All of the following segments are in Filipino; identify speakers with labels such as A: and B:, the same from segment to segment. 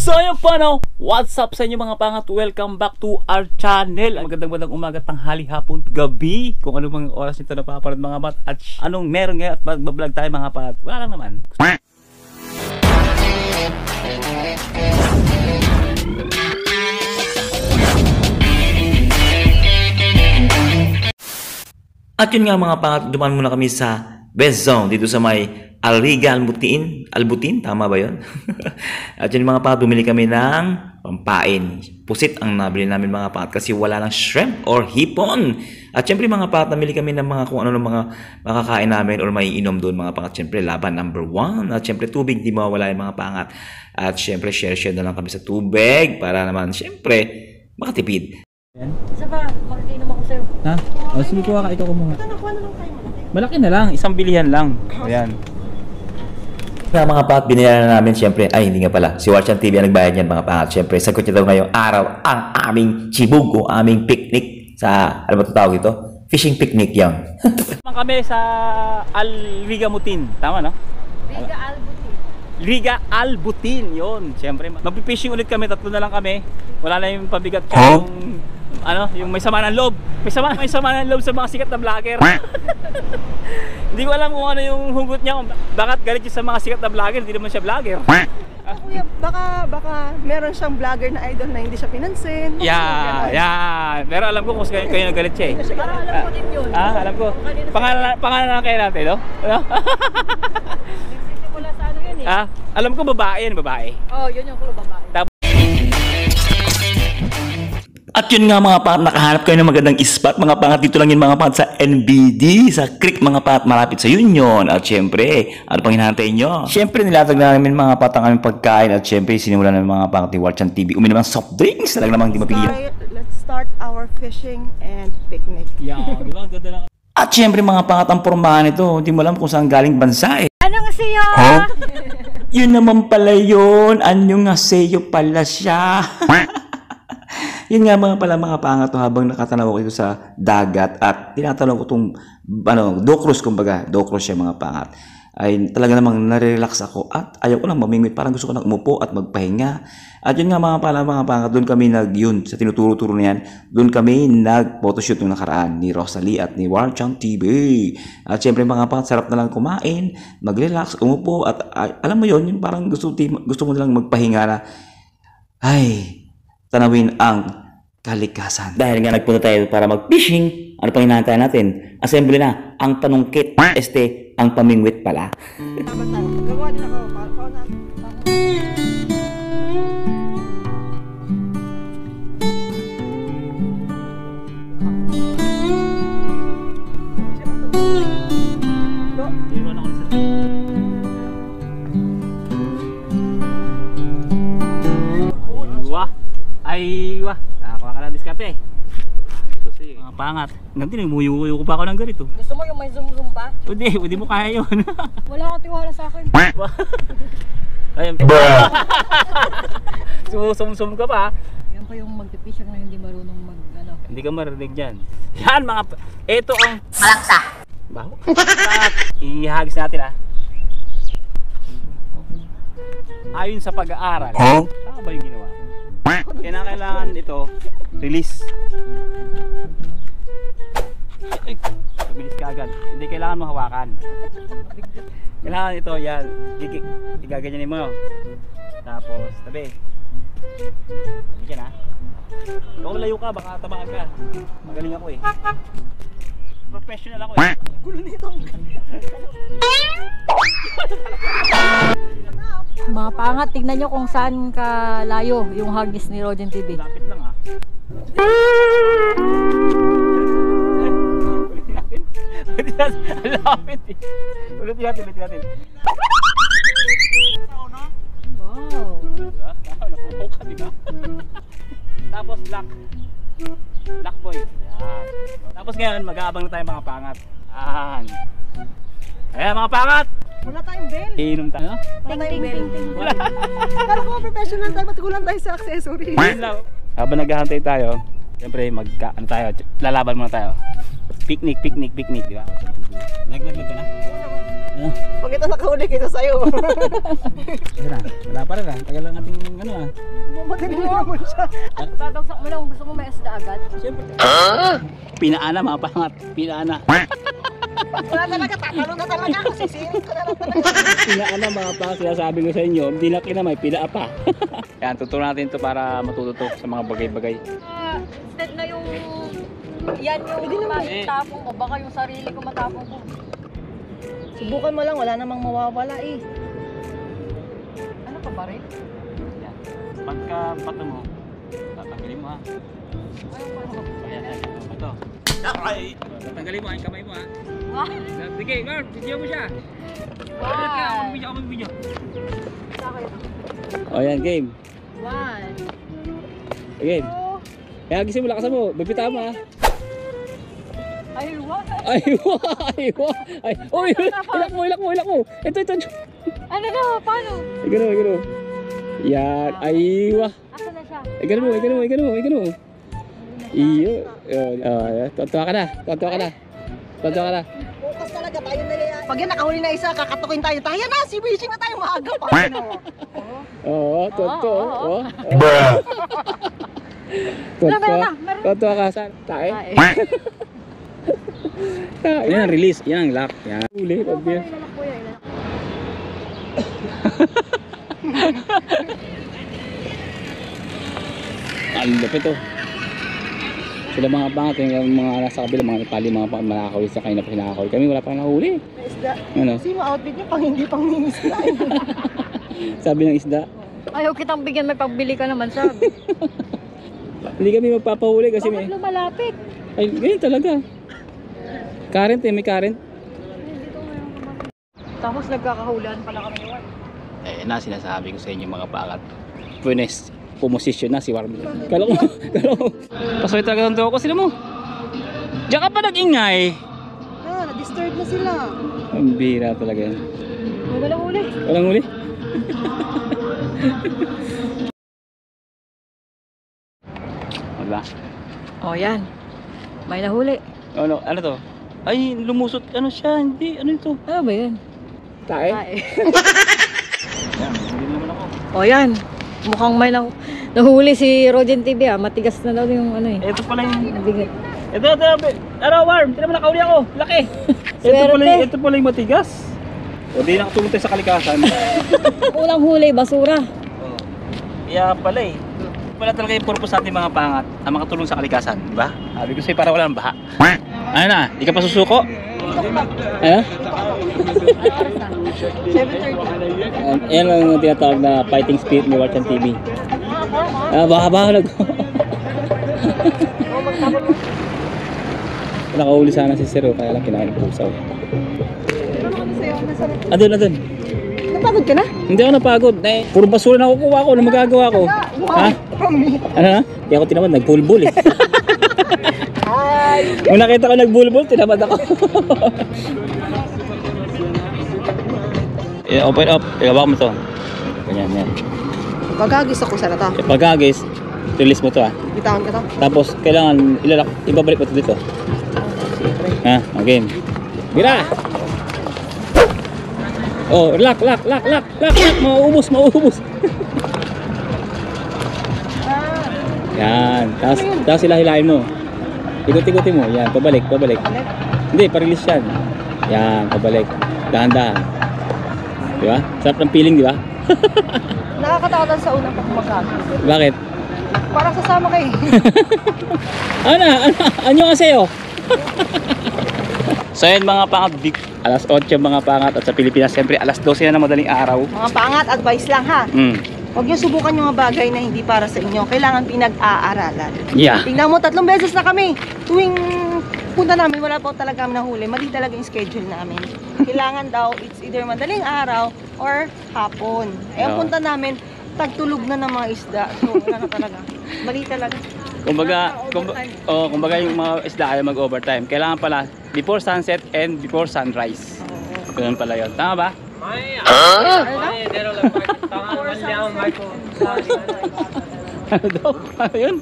A: So yun po no, what's up sa inyo mga pangat? Welcome back to our channel. Magandang umaga, tanghali, hapon, gabi, kung ano mga oras nito napapanood mga pat. At anong meron ngayon at mag-vlog tayo mga pat. Wala lang naman. At yun nga mga pangat, dumaan muna kami sa Best Zone dito sa may Alriga Albutin, tama ba yun? At yun mga pangat, bumili kami ng pampain. Pusit ang nabili namin mga pangat kasi wala ng shrimp or hipon. At syempre mga pangat, namili kami ng mga kung ano ng mga makakain namin or may inom doon mga pangat. Syempre laban number 1. At syempre tubig, di mawawala yung mga pangat. At syempre share na lang kami sa tubig para naman syempre makatipid.
B: Isa pa, makikainom ako sa'yo.
A: Ha? O sige, kuha ka, ikaw kumuha.
B: Ito, nakuha na lang tayo malaki.
A: Malaki na lang, isang bilihan lang. Ayan. Kaya mga pat, binayaran na namin siyempre, ay hindi nga pala, si Warchan TV ang nagbayad niyan mga pat. Siyempre, sagot niya daw ngayong araw ang aming chibug o aming picnic sa, ano ba ito tawag ito? Fishing picnic yan. Kami sa Alrigamutin, tama no?
B: Riga Albutin.
A: Riga Albutin, yun. Siyempre, magpipishing ulit kami, tatlo na lang kami. Wala na yung pabigat ka yung, ano, yung may sama ng loob. May sama ng loob sa mga sikat na vlogger. Hindi ko alam kung ano yung hugot niya, kung bakit galit siya sa mga sikat na vlogger, hindi naman siya vlogger.
B: Kuya, baka meron siyang vlogger na idol na hindi siya pinansin.
A: Yeah. Pero alam ko kung kayo nagalit siya eh.
B: Para alam ko din yun.
A: Alam ko. Pangalan lang kayo natin, no?
B: Wala sa ano yun eh.
A: Alam ko babae yan, babae.
B: Oh, yun yung kulo babae.
A: At yun nga mga pangat, nakahanap kayo ng magandang spot mga pangat, dito lang yun mga pangat sa NBD, sa creek mga pangat, malapit sa Union. At syempre, ano pang hinahantay nyo? Syempre nilatag na namin mga pangat ang aming pagkain at syempre sinimulan namin mga pangat ni Warchan TV. Uminom ng soft drinks, talagang namang hindi mapigilan.
B: Let's start our fishing and picnic.
A: Yeah, di ba? Ganda lang. At syempre mga pangat, ang pormahan nito, hindi mo alam kung saan galing bansa eh.
B: Ano nga siya?
A: Huh? Yun naman pala yun, ano nga sa'yo pala siya. Yun nga mga pangat habang nakatanaw ko ito sa dagat at tinatanong ko itong do-cruise kumbaga, do-cruise siya mga pangat. Ay talaga namang nare-relax ako at ayaw ko lang mamingwit, parang gusto ko lang umupo at magpahinga. At yun nga mga pangat, doon kami sa tinuturo-turo na yan, doon kami nag-photoshoot nung nakaraan ni Rosalie at ni Warchan TV. At syempre mga pangat, sarap na lang kumain, mag-relax, umupo at alam mo yun, yung parang gusto mo na lang magpahinga na ay tanawin ang kalikasan. Dahil nga nagpunta tayo para mag-fishing, ano pang hinahantay natin? Assembly na, ang panungkit, ang pamingwit pala.
B: Gawa din ako.
A: Aywa, nakakuha ka na diskarte. Kasi mga pangat, ganti nagmuyuyo ko pa ako ng ganito.
B: Gusto mo yung may zoom pa?
A: Hindi mo kaya yun.
B: Wala akong tiwala sa akin.
A: Ayun. Sum ka pa.
B: Yan pa yung magpipicture na hindi marunong mag-ano.
A: Hindi ka marinig dyan. Yan mga, ito ang
B: malaksa.
A: Baho. Ihagis natin Ayon sa pag-aaral, tama ba yung ginawa? Kailangan ito release. Ay, mabilis ka agad. Hindi kailangan mo hawakan. Kailangan ito yan. Igaganyanin mo. Tapos tabi. Bigyan Kung malayo ka, baka tamaan ka. Magaling ako eh. Professional ako eh.
B: Gulo nito. Mga pangat, tignan nyo kung saan kalayo yung hagis ni Rogen TV.
A: Lapit lang Lapit eh. Ulitin natin.
B: Wow.
A: Napupo ka, diba? Tapos lock boy. Yan. Tapos ngayon, mag-aabang na tayo mga pangat. Ayan mga pangat!
B: Wala tayong bell.
A: Iinom tayo.
B: Wala tayong bell. Kala ko professional tayo, matigulan tayo sa accessory.
A: Habang naghahantay tayo, siyempre lalaban muna tayo. Picnic, di ba? Naglag ka na?
B: Pag ito nakahuli kita sa'yo.
A: Wala pa rin Tagal lang ating
B: Matindi naman siya. Babagsak mo lang, gusto mo may isda agad.
A: Siyempre. Pinaana mga pangat. Pinaana.
C: Wala talaga, tatalon na talaga ako. Sisirin ko na lang talaga.
A: Pinaana mga pangat. Sinasabi ko sa inyo, hindi lang kinamay, pinaa pa. Yan, tuturuan natin ito para matuto sa mga bagay-bagay.
B: Instead na yung... Yan yung matapong ko. Baka yung sarili ko matapong ko.
C: Subukan mo lang, wala namang mawawala eh.
B: Ano ka ba rin?
A: Yan. Pagka bato mo, tatanggalin mo ha. Ayan, ayan. Bato. Tatanggalin mo ha, yung kamay mo ha. Sige, Marv, video mo siya. Ako mag-video. O yan, game.
B: 1,
A: Game. Kaya gising mo, lakasan mo. Bibita mo ha.
B: Aywa.
A: Aywa! Aywa! Ay! Uy! Ilak mo! Ito!
B: Ano na? Paano?
A: Ay, gano'n. Yan! Aywa!
B: Asa na siya?
A: Ay, gano'n mo! Iyo! Tuwa ka na!
C: Focus talaga tayo na yan. Pag yan nakahuli na isa, kakatukin tayo. Tayo na, si Wishing na tayo maaga pa.
A: Oo, totoo. Tuwa ka saan? Tae? Yan ang release, yan ang lock. Yan. Huli, pagbiya. Ang lupit to. Sila mga pangat, yung mga nasa kabila, mga Nepali, mga manakawin sa kayo na pinakawin. Kami wala pang nahuli.
C: Isda.
A: Ano?
C: Kasi mo outfit niya pang hindi pang mingisda.
A: Sabi ng isda.
B: Ayaw kitang bigyan, may pagbili ka naman sabi.
A: Hindi kami magpapahuli kasi may...
B: Bakit lumalapit?
A: Ay, ganyan talaga. Current may current.
B: Tapos nagkakahulan pala kami yun.
A: Eh na sinasabi ko sa inyo mga pakat. Pumosisyon na si Warby. Kala ko. Pasaway talaga ng tuwa ko. Sila mo. Diyan ka pa nag-ingay.
C: Na-disturb na sila.
A: Ang bira talaga yan.
B: Walang huli.
A: Walang huli? Wala.
B: Oh yan. May nahuli.
A: Ano to? Ay, lumusot. Ano siya? Hindi. Ano ito?
B: Ano ba yan?
A: Tae? Yan, hindi naman ako.
B: Oh yan. Mukhang may nahuli si Rogen TV ah. Matigas na daw yung ano eh.
A: Ito pala yung...
B: Nabigat.
A: Ito. Ano, Warm? Hindi naman nakahuli ako. Laki.
B: Swerte.
A: Ito pala yung matigas. O di nakatulong tayo sa kalikasan.
B: Unang huli, basura.
A: Oh. Kaya pala eh. Wala talaga yung purpose natin mga pangat na makatulong sa kalikasan, di ba? Sabi ko sa'yo para wala ng baha. Ano na? Di ka pa susuko? Ano?
C: 7:30.
A: Yan ang tinatawag na fighting spirit ni Warchan TV. Baka nakahuli sana si Siro kaya lang kinain ng pusaw. Andun.
C: Napagod ka na?
A: Hindi ako napagod. Puro basura na kukuha ko. Ano magagawa ko? Ha? Ano na? Hindi ako tinamad. Nagbulbul eh. Nung nakita ko nagbulbul, tinamad ako. Open up. Igabak mo to. Ganyan.
C: Pagagis ako sa nata.
A: Pagkagis, release mo to ah.
C: Bitawan ka to.
A: Tapos kailangan ibabalik mo to dito. Ha? Okay. Gira! Oh, lock. Mauubos. Yan. Tapos hilahin mo. Ikot-ikotin mo. Yan, pabalik. Hindi, pa-release yan. Yan, pabalik. Dahan-dahan. Di ba? Sarap ng feeling, di ba?
C: Nakakatakot sa unang pagmagagis.
A: Bakit?
C: Parang sasama kayo.
A: Anyo kasi oh. So yun mga pangat, alas 8 mga pangat at sa Pilipinas siyempre alas 12 na ng madaling araw.
C: Mga pangat, advice lang ha. Huwag niyo subukan yung mga bagay na hindi para sa inyo. Kailangan pinag-aaralan.
A: Yeah.
C: Tingnan mo, 3 beses na kami. Tuwing punta namin, wala pa talaga kami nahuli. Mali talaga yung schedule namin. Kailangan daw, it's either madaling araw or hapon. Eh, ang punta namin, tagtulog na ng mga isda. So, wala na talaga. Mali talaga.
A: Kumbaga yung mga isda ay mag-overtime. Kailangan pala before sunset and before sunrise. Ganun pala yun. Tama ba? Ano daw? Ano yun?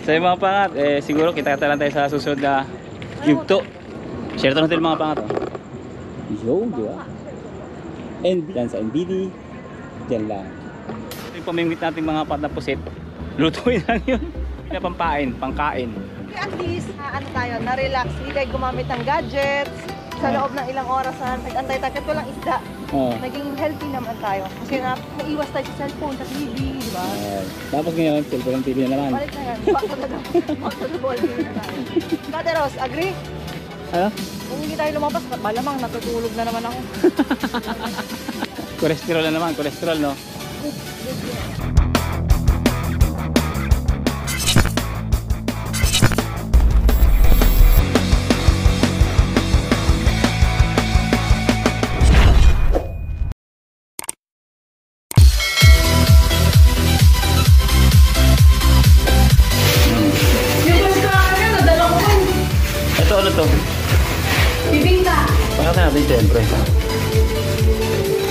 A: So yung mga pangat, siguro kita-kita lang tayo sa susunod na yugto. Share ito natin mga pangat. Yo, di ba? And yan sa NBD, dyan lang. Ito yung pamimit natin mga apat na pusit. Lutuin lang yun. Hindi na pangkain.
C: At least, ano tayo, na-relax. Hindi tayo gumamit ng gadgets. Sa loob ng ilang oras na nag-antay tayo, kahit walang isda.
A: Oo.
C: Naging healthy naman tayo. Kasi naiwas tayo sa cellphone, sa TV, di ba?
A: Tapos ngayon, cellphone TV na naman.
C: Balik na yan. Back to the ball game na tayo. Kate Ros, agree?
A: Ano?
C: Kung hindi tayo lumabas, malamang natutulog na naman ako.
A: Cholesterol na naman, cholesterol no? Ito ano to?
B: Bibingka.
A: Pakita natin siyempre.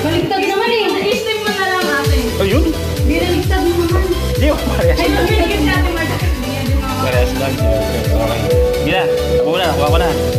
B: Baligtad naman eh. I-step mo na lang natin.
A: Ayun!
B: Binaligtad mo naman.
A: Di ba parehas?
B: Ay, nabigyan natin Marta. Hindi yan din mga
A: Parehas lang siyempre. Okay. Sige na, ako na, kuha ko na.